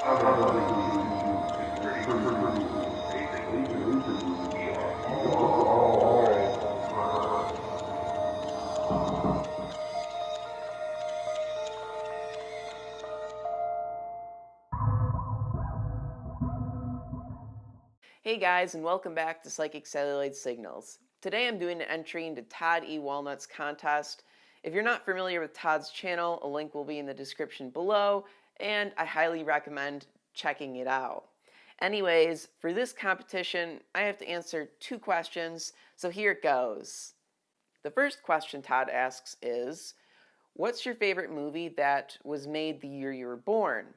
Hey guys, and welcome back to Psychic Celluloid Signals. Today I'm doing an entry into Todd E. Walnuts contest. If you're not familiar with Todd's channel, a link will be in the description below, and I highly recommend checking it out. Anyways, for this competition, I have to answer 2 questions, so here it goes. The first question Todd asks is, what's your favorite movie that was made the year you were born?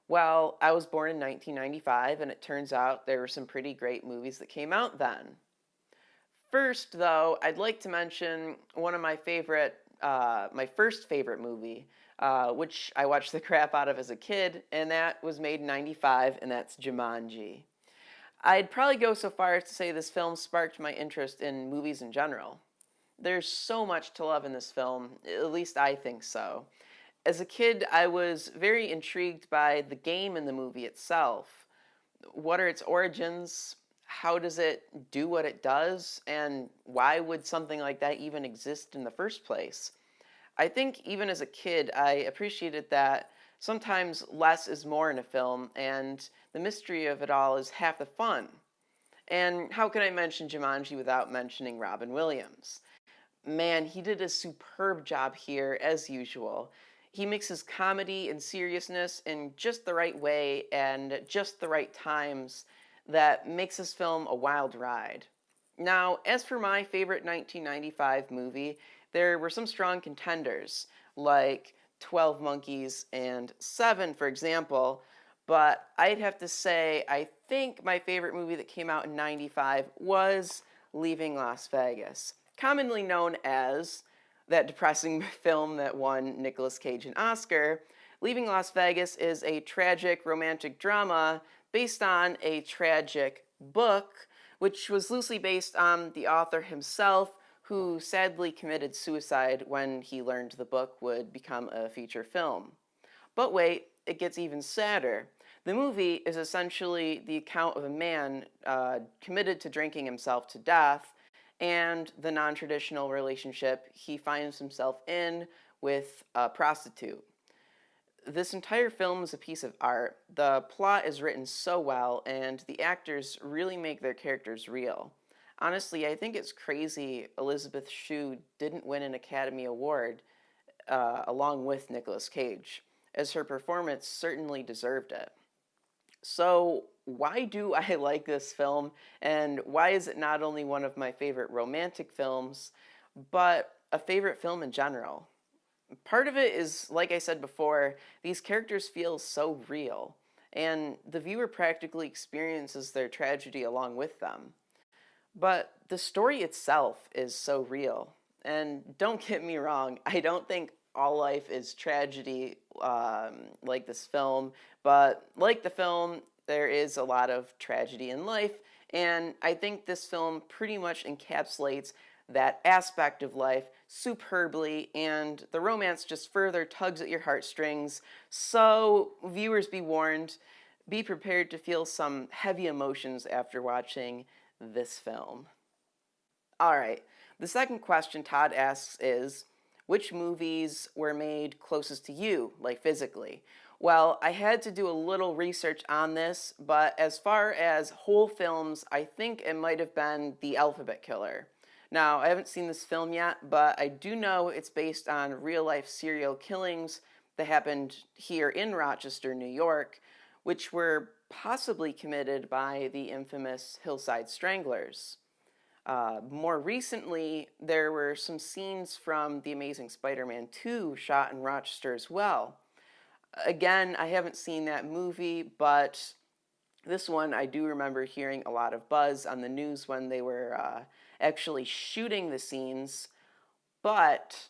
Well, I was born in 1995, and it turns out there were some pretty great movies that came out then. First, though, I'd like to mention one of my first favorite movie, which I watched the crap out of as a kid, and that was made in 95, and that's Jumanji. I'd probably go so far as to say this film sparked my interest in movies in general. There's so much to love in this film, at least I think so. As a kid, I was very intrigued by the game in the movie itself. What are its origins? How does it do what it does? And why would something like that even exist in the first place? I think even as a kid, I appreciated that sometimes less is more in a film, and the mystery of it all is half the fun. And how can I mention Jumanji without mentioning Robin Williams? Man, he did a superb job here, as usual. He mixes comedy and seriousness in just the right way and just the right times that makes this film a wild ride. Now, as for my favorite 1995 movie, there were some strong contenders, like 12 Monkeys and Seven, for example, but I'd have to say I think my favorite movie that came out in 95 was Leaving Las Vegas, commonly known as that depressing film that won Nicolas Cage an Oscar. Leaving Las Vegas is a tragic romantic drama based on a tragic book, which was loosely based on the author himself, who sadly committed suicide when he learned the book would become a feature film. But wait, it gets even sadder. The movie is essentially the account of a man committed to drinking himself to death, and the non-traditional relationship he finds himself in with a prostitute. This entire film is a piece of art. The plot is written so well, and the actors really make their characters real. Honestly, I think it's crazy Elizabeth Shue didn't win an Academy Award along with Nicolas Cage, as her performance certainly deserved it. So, why do I like this film, and why is it not only one of my favorite romantic films, but a favorite film in general? Part of it is, like I said before, these characters feel so real, and the viewer practically experiences their tragedy along with them. But the story itself is so real. And don't get me wrong, I don't think all life is tragedy like this film, but like the film, there is a lot of tragedy in life, and I think this film pretty much encapsulates that aspect of life superbly, and the romance just further tugs at your heartstrings. So, viewers be warned, be prepared to feel some heavy emotions after watching this film. Alright, the second question Todd asks is, which movies were made closest to you, like physically? Well, I had to do a little research on this, but as far as whole films, I think it might have been The Alphabet Killer. Now, I haven't seen this film yet, but I do know it's based on real-life serial killings that happened here in Rochester, New York, which were possibly committed by the infamous Hillside Stranglers. More recently, there were some scenes from The Amazing Spider-Man 2 shot in Rochester as well. Again, I haven't seen that movie, but this one I do remember hearing a lot of buzz on the news when they were actually shooting the scenes. But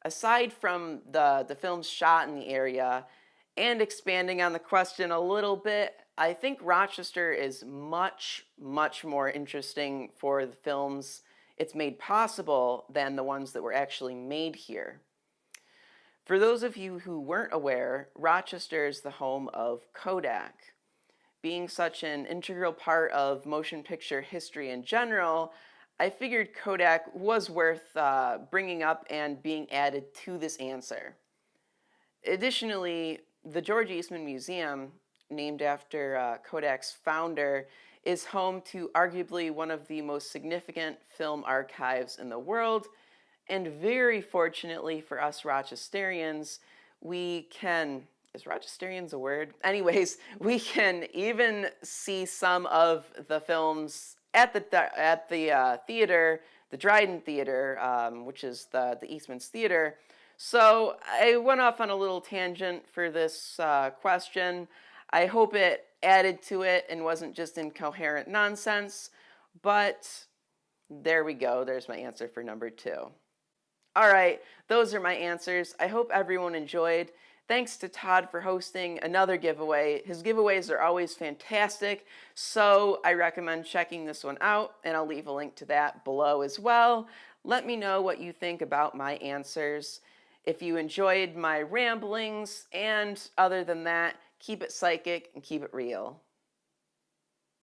aside from the films shot in the area, and expanding on the question a little bit, I think Rochester is much, much more interesting for the films it's made possible than the ones that were actually made here. For those of you who weren't aware, Rochester is the home of Kodak. Being such an integral part of motion picture history in general, I figured Kodak was worth bringing up and being added to this answer. Additionally, the George Eastman Museum, named after Kodak's founder, is home to arguably one of the most significant film archives in the world. And very fortunately for us Rochesterians, we can, is Rochesterians a word? Anyways, we can even see some of the films at the theater, the Dryden Theater, which is the Eastman's theater. So I went off on a little tangent for this question. I hope it added to it and wasn't just incoherent nonsense, but there we go. There's my answer for number 2. All right, those are my answers. I hope everyone enjoyed. Thanks to Todd for hosting another giveaway. His giveaways are always fantastic, so I recommend checking this one out, and I'll leave a link to that below as well. Let me know what you think about my answers. If you enjoyed my ramblings, and other than that, keep it psychic and keep it real.